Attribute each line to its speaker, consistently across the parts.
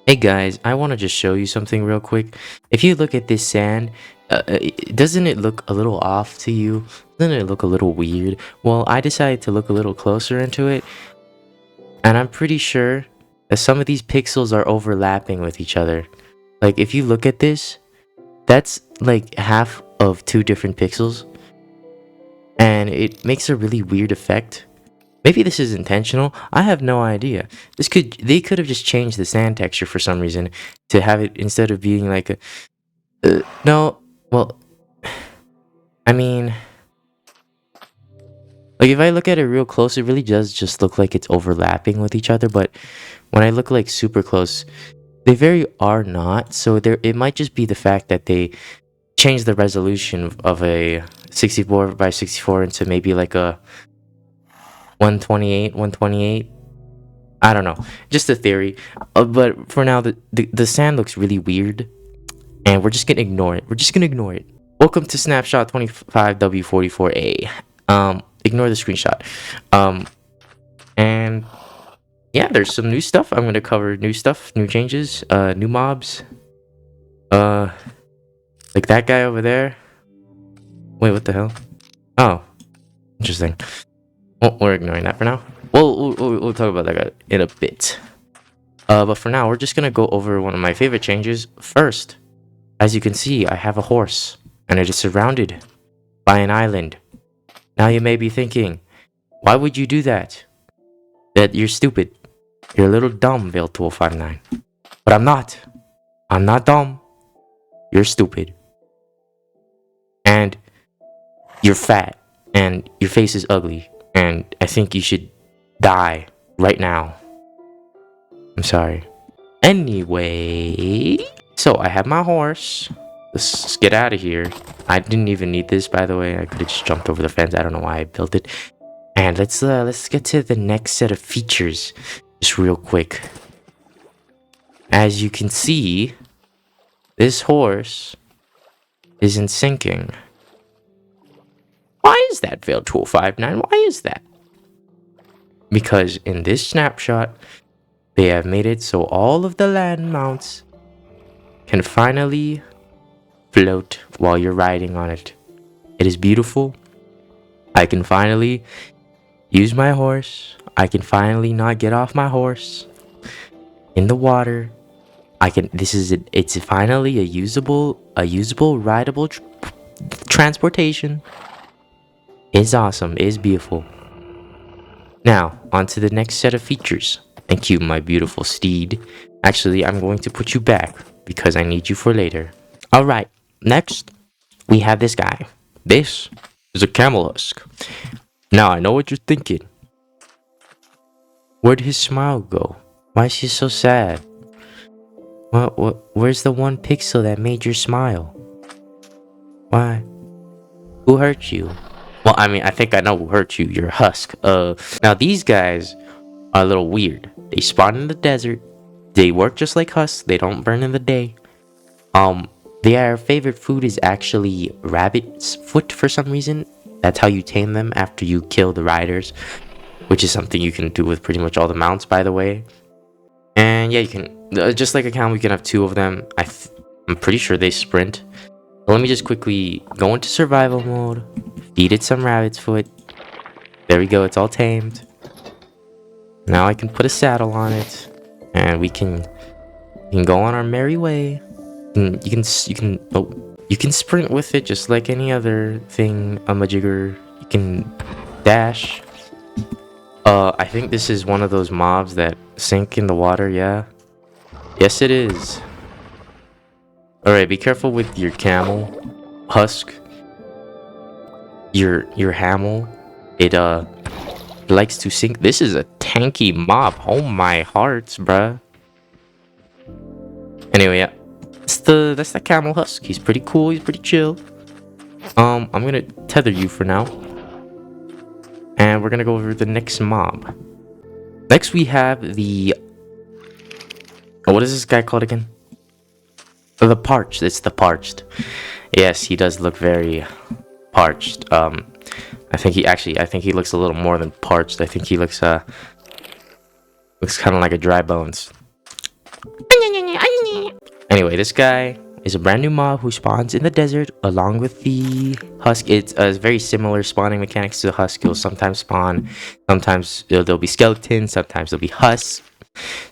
Speaker 1: Hey guys, I want to just show you something real quick. If you look at this sand, doesn't it look a little off to you? Doesn't it look a little weird? Well, I decided to look a little closer into it, and I'm pretty sure that some of these pixels are overlapping with each other. Like, if you look at this, that's like half of two different pixels, and it makes a really weird effect. Maybe this is intentional. I have no idea. They could have just changed the sand texture for some reason to have it instead of being like a no, well, I mean, like if I look at it real close, it really does just look like it's overlapping with each other. But when I look like super close, they very are not. So there, it might just be the fact that they changed the resolution of a 64 by 64 into maybe like a 128. I don't know, just a theory. But for now, the sand looks really weird, and we're just gonna ignore it. We're just gonna ignore it. Welcome to Snapshot 25W44A. Ignore the screenshot. Um, and yeah, there's some new stuff. I'm gonna cover new stuff, new changes, new mobs. Uh, like that guy over there. Wait, what the hell? Oh, interesting. Well, we're ignoring that for now. We'll talk about that guy in a bit. But for now, we're just gonna go over one of my favorite changes first. As you can see, I have a horse, and it is surrounded by an island. Now you may be thinking, why would you do that? That you're stupid. You're a little dumb, Veil2059. But I'm not. I'm not dumb. You're stupid. And you're fat. And your face is ugly. And I think you should die right now. I'm sorry. Anyway, so I have my horse. Let's get out of here. I didn't even need this, by the way. I could have just jumped over the fence. I don't know why I built it. And let's get to the next set of features, just real quick. As you can see, this horse isn't sinking. Why is that, Veil2059? Why is that? Because in this snapshot, they have made it so all of the land mounts can finally float while you're riding on it. It is beautiful. I can finally use my horse. I can finally not get off my horse in the water. It's finally a usable rideable transportation. It's awesome. It's beautiful. Now, on to the next set of features. Thank you, my beautiful steed. Actually, I'm going to put you back because I need you for later. Alright, next, we have this guy. This is a camel husk. Now, I know what you're thinking. Where'd his smile go? Why is he so sad? Where's the one pixel that made your smile? Why? Who hurt you? Well, I mean, I think I know who hurt you. Your husk. Now these guys are a little weird. They spawn in the desert. They work just like husks. They don't burn in the day. Their favorite food is actually rabbit's foot for some reason. That's how you tame them after you kill the riders, which is something you can do with pretty much all the mounts, by the way. And yeah, you can just like a camel, you can have two of them. I'm pretty sure they sprint. Let me just quickly go into survival mode, feed it some rabbit's foot. There we go, it's all tamed. Now I can put a saddle on it, and we can go on our merry way. You can sprint with it just like any other thing, a majigger. You can dash. I think this is one of those mobs that sink in the water. Yeah, yes it is. Alright, be careful with your camel, husk, your hamel. It likes to sink. This is a tanky mob. Oh my hearts, bruh. Anyway, yeah, that's the camel husk. He's pretty cool. He's pretty chill. I'm gonna tether you for now, and we're gonna go over the next mob. Next, we have the what is this guy called again? The parched. It's the parched. Yes, he does look very parched. I think he looks a little more than parched. I think he looks kind of like a dry bones. Anyway, this guy is a brand new mob who spawns in the desert along with the husk. It's very similar spawning mechanics to the husk. You'll sometimes spawn, sometimes there'll be skeletons, sometimes there'll be husks,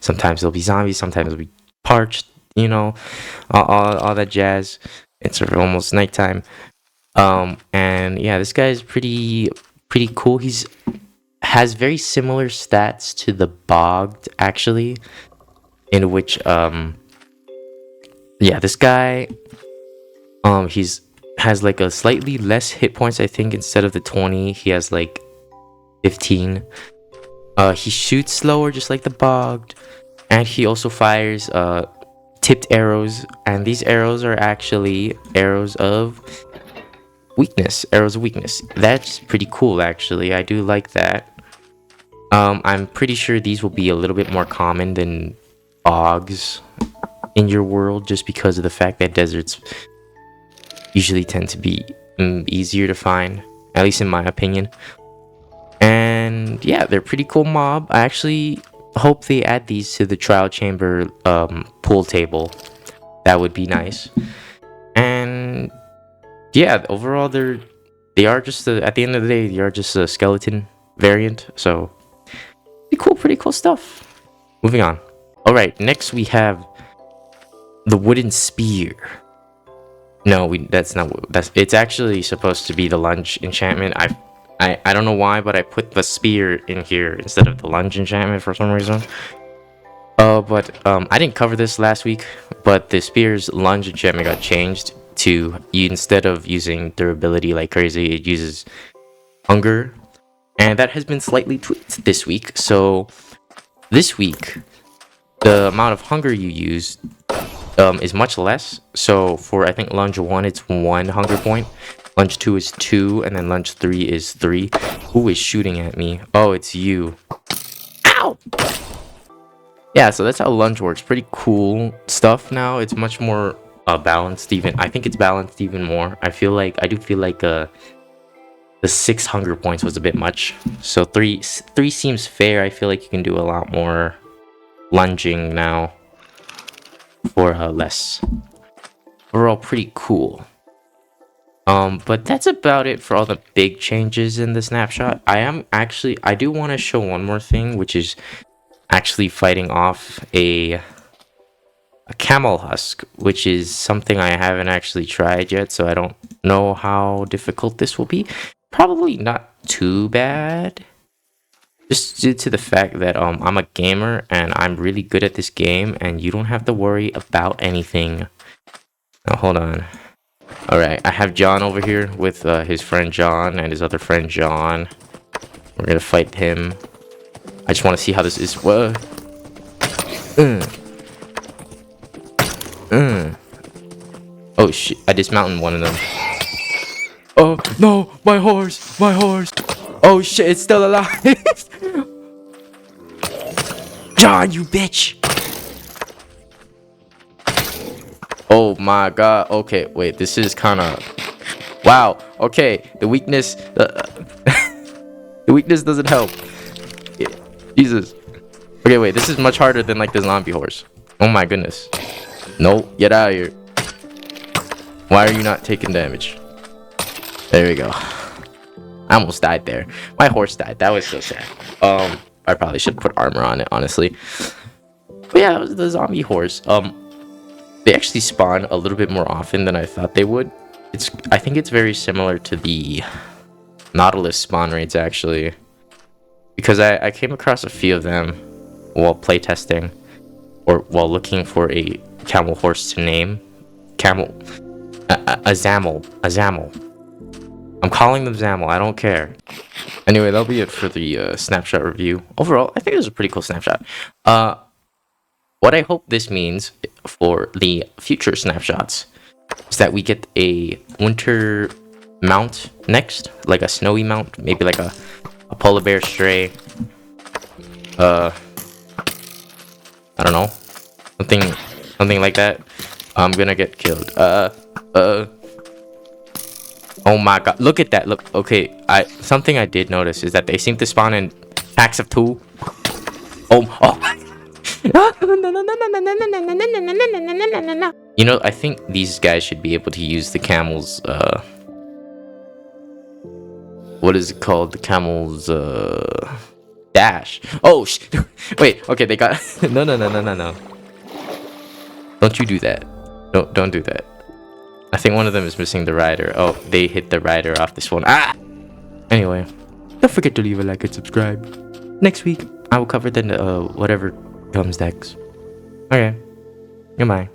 Speaker 1: sometimes there'll be zombies, sometimes there'll be parched, you know, all that jazz. It's almost nighttime. And yeah, this guy is pretty cool. He's has very similar stats to the bogged, actually, in which yeah, this guy he's has like a slightly less hit points. I think instead of the 20 he has like 15. He shoots slower just like the bogged, and he also fires tipped arrows, and these arrows are actually arrows of weakness. That's pretty cool, actually. I do like that. I'm pretty sure these will be a little bit more common than bogs in your world, just because of the fact that deserts usually tend to be easier to find, at least in my opinion. And yeah, they're pretty cool mob. I actually hope they add these to the trial chamber pool table. That would be nice. And yeah, overall they are just at the end of the day, they are just a skeleton variant. So pretty cool stuff. Moving on. All right, next we have the wooden spear. No, it's actually supposed to be the lunge enchantment. I don't know why, but I put the spear in here instead of the lunge enchantment for some reason. But I didn't cover this last week, but the spear's lunge enchantment got changed to, instead of using durability like crazy, it uses hunger, and that has been slightly tweaked this week. So this week, the amount of hunger you use is much less. So for, I think, lunge 1 it's 1 hunger point, lunge 2 is 2, and then lunge 3 is 3. Who is shooting at me? Oh, it's you. Ow! Yeah, so that's how lunge works. Pretty cool stuff now. It's much more balanced. Even I think it's balanced even more. I do feel like the 6 hunger points was a bit much. So 3 seems fair. I feel like you can do a lot more lunging now for less. Overall, pretty cool. But that's about it for all the big changes in the snapshot. I do want to show one more thing, which is actually fighting off a camel husk, which is something I haven't actually tried yet, so I don't know how difficult this will be. Probably not too bad, just due to the fact that I'm a gamer and I'm really good at this game, and you don't have to worry about anything. Now hold on. Alright, I have John over here with his friend John and his other friend John. We're gonna fight him. I just want to see how this is. What? Oh shit, I dismounted one of them. Oh no, my horse! Oh shit, it's still alive! John, you bitch! Oh my god, okay, wait, this is kinda... Wow, okay, the weakness... the weakness doesn't help. Jesus. Okay, wait, this is much harder than like the zombie horse. Oh my goodness. No, get out of here. Why are you not taking damage? There we go. I almost died there. My horse died. That was so sad. I probably should put armor on it, honestly. But yeah, that was the zombie horse. They actually spawn a little bit more often than I thought they would. I think it's very similar to the Nautilus spawn rates, actually. Because I came across a few of them while playtesting, or while looking for a camel horse to name. A Zamel. I'm calling them Zamel, I don't care. Anyway, that'll be it for the snapshot review. Overall, I think it was a pretty cool snapshot. What I hope this means for the future snapshots is that we get a winter mount next, like a snowy mount, maybe like a polar bear stray. I don't know, something like that. I'm gonna get killed. Oh my god, look at that. Look, okay, something I did notice is that they seem to spawn in packs of 2. Oh. You You know, I think these guys should be able to use the camel's what is it called? The camel's dash. Oh wait, okay, they got no. Don't you do that. Don't do that. I think one of them is missing the rider. Oh, they hit the rider off this one. Ah! Anyway, don't forget to leave a like and subscribe. Next week, I will cover the whatever comes next. Okay, goodbye.